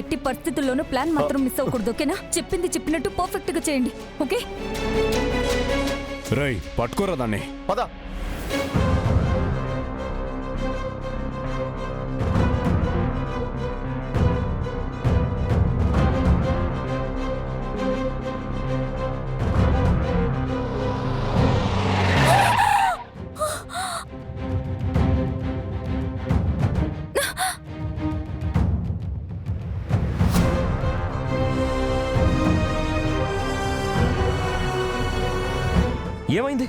ఎట్టి పరిస్థితుల్లోనూ ప్లాన్ మాత్రం మిస్ అవ్వకూడదు, ఓకేనా? చెప్పింది చెప్పినట్టు పర్ఫెక్ట్ గా చేయండి, ఓకే? రై పట్టుకోరా దాన్ని. పద. ఏమైంది?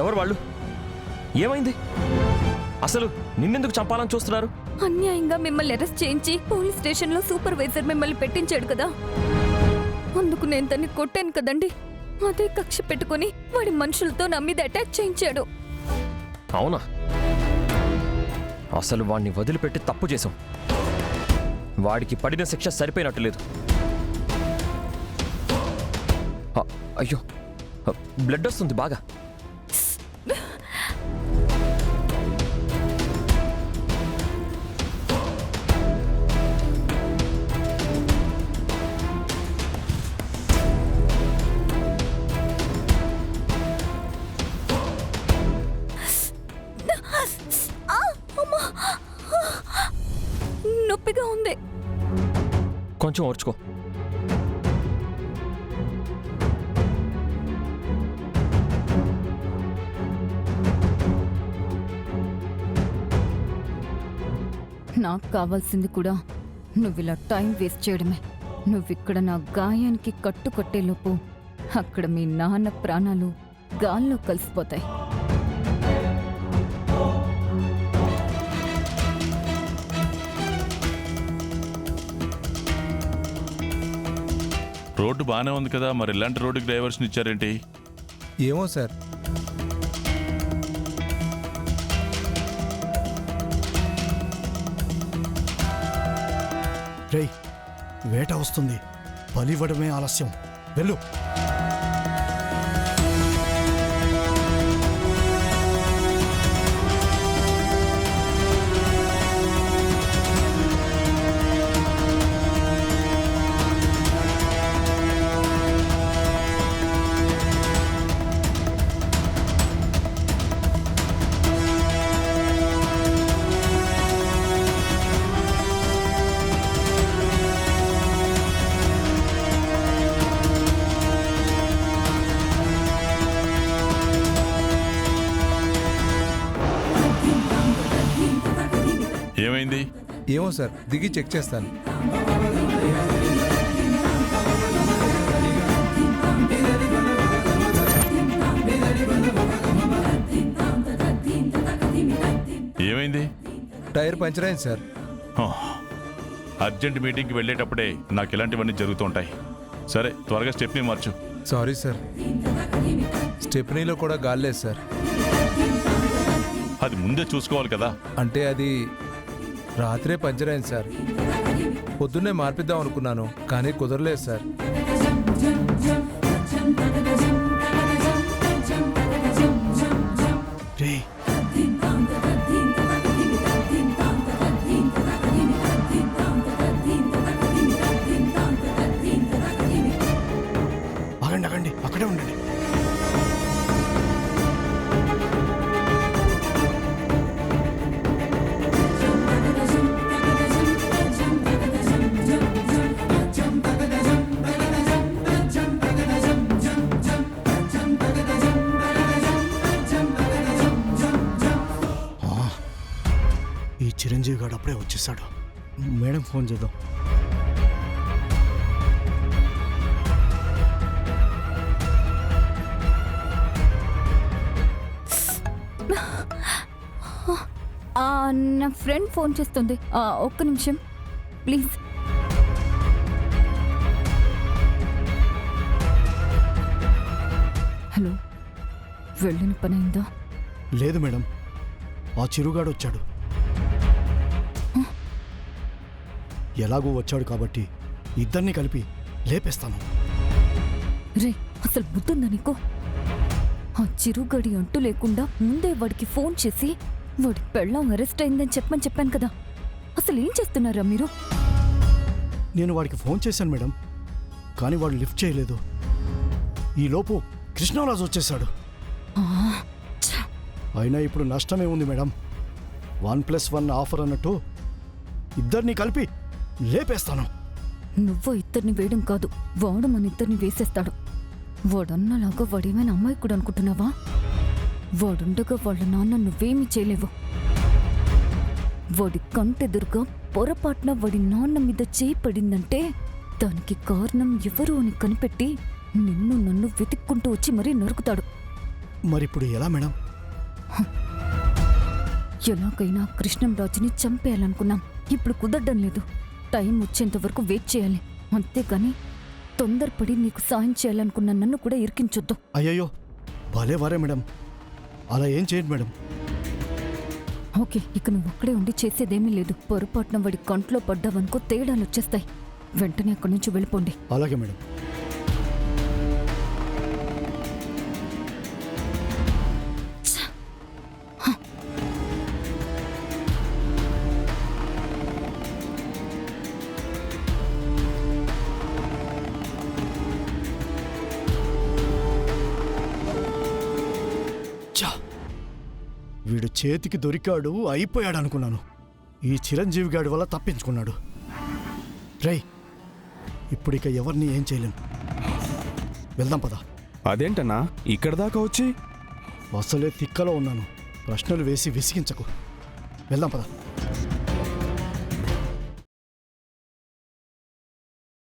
ఎవరు వాళ్ళు? ఏమైంది? అసలు నిన్నెందుకు చంపాలని చూస్తున్నారు? అన్యాయంగా మిమ్మల్ని అరెస్ట్ చేయించి పోలీస్ స్టేషన్ లో సూపర్వైజర్ మిమ్మల్ని పెట్టించాడు కదా, అందుకు నేను తన్ని కొట్టాను కదండి. అదే కక్ష పెట్టుకుని వాడి మనుషులతో నా మీద అటాక్ చేయించాడు. అవునా? అసలు వాడిని వదిలిపెట్టి తప్పు చేశాం. వాడికి పడిన శిక్ష సరిపోయినట్టు లేదు. అయ్యో, బ్లడ్ వస్తుంది బాగా. నొప్పిగా ఉంది. కొంచెం ఓర్చుకో. నాకు కావాల్సింది కూడా నువ్విలా టైం వేస్ట్ చేయడమే. నువ్విక్కడ నా గాయానికి కట్టుకొట్టేలోపు అక్కడ మీ నాన్న ప్రాణాలు గాల్లో కలిసిపోతాయి. రోడ్డు బాగానే ఉంది కదా, మరి ఇలాంటి రోడ్డుకి డైవర్షన్ ఇచ్చారేంటి? ఏమో సార్. రేయ్, వేట వస్తుంది, బలివ్వడమే ఆలస్యం. వెళ్ళు. ఏమైంది? ఏమో సార్, దిగి చెక్ చేస్తాను. ఏమైంది? టైర్ పంచర్ అయింది సార్. అర్జెంట్ మీటింగ్కి వెళ్ళేటప్పుడే నాకు ఇలాంటివన్నీ జరుగుతుంటాయి. సరే, త్వరగా స్టెప్ని మార్చు. సారీ సార్, స్టెప్నీలో కూడా గాలి లేదు సార్. అది ముందే చూసుకోవాలి కదా. అంటే అది రాత్రే పంచర్ అయింది సార్. పొద్దున్నే మార్పిద్దాం అనుకున్నాను, కానీ కుదరలేదు సార్. రేయ్, ఆగండి, అక్కడే ఉండండి. అప్పుడే వచ్చేసాడు. మేడం ఫోన్ చేద్దాం. నా ఫ్రెండ్ ఫోన్ చేస్తుంది. ఒక్క నిమిషం ప్లీజ్. హలో, వెళ్ళిన పని అయిందా? లేదు మేడం, ఆ చిరుగాడు వచ్చాడు. ఎలాగూ వచ్చాడు కాబట్టి ఇద్దరిని కలిపి లేపేస్తాను. రే, అసలు బుద్ధుందా నీకు? ఆ చిరుగడి అంటూ లేకుండా ముందే వాడికి ఫోన్ చేసి వాడి పెళ్ళాం అరెస్ట్ అయిందని చెప్పాను కదా. అసలు ఏం చేస్తున్నారా మీరు? నేను వాడికి ఫోన్ చేశాను మేడం, కానీ వాడు లిఫ్ట్ చేయలేదు. ఈలోపు కృష్ణరాజు వచ్చేశాడు. ఆ, ఛ! అయినా ఇప్పుడు నష్టమే ఉంది మేడం. 1+1 ఆఫర్ అన్నట్టు ఇద్దరిని కలిపి లేపేస్తాను. నువ్వు ఇద్దరిని వేయడం కాదు, వాడు మన ఇద్దరిని వేసేస్తాడు. వాడన్నలాగా వాడేమైనా అమ్మాయికుడు అనుకుంటున్నావా? వాడుండగా వాళ్ళ నాన్న నువ్వేమీ చేయలేవు. వాడి కంటెదురుగా పొరపాటున వాడి నాన్న మీద చేయి పడిందంటే దానికి కారణం ఎవరు అని కనిపెట్టి నిన్ను నన్ను వెతుక్కుంటూ వచ్చి మరీ నరుకుతాడు. మరిప్పుడు ఎలా మేడం? ఎలాగైనా కృష్ణంరాజుని చంపేయాలనుకున్నాం. ఇప్పుడు కుదరడం లేదు. టైం వచ్చేంత వరకు వెయిట్ చేయాలి. అంతేగాని తొందరపడి నీకు సాయం చేయాలనుకున్న నన్ను కూడా ఇరికించొద్దు. అయ్యయ్యో, భలేవారే మేడం, అలా ఏం చేయండి మేడం. ఓకే, ఇక నువ్వు ఒక్కడే ఉండి చేసేదేమీ లేదు. పొరపాటున వాడి కంట్లో పడ్డావనుకో తేడాలు వచ్చేస్తాయి. వెంటనే అక్కడి నుంచి వెళ్ళిపోండి. అలాగే మేడం. ఛా! వీడు చేతికి దొరికాడు, అయిపోయాడు అనుకున్నాను. ఈ చిరంజీవి గాడి వల్ల తప్పించుకున్నాడు. రేయ్, ఇప్పుడిక ఎవరిని ఏం చేయలేం. వెళ్దాం పద. అదేంటన్నా ఇక్కడ దాకా వచ్చి? అసలే తిక్కలో ఉన్నాను. ప్రశ్నలు వేసి విసిగించకు. వెళ్దాం పద.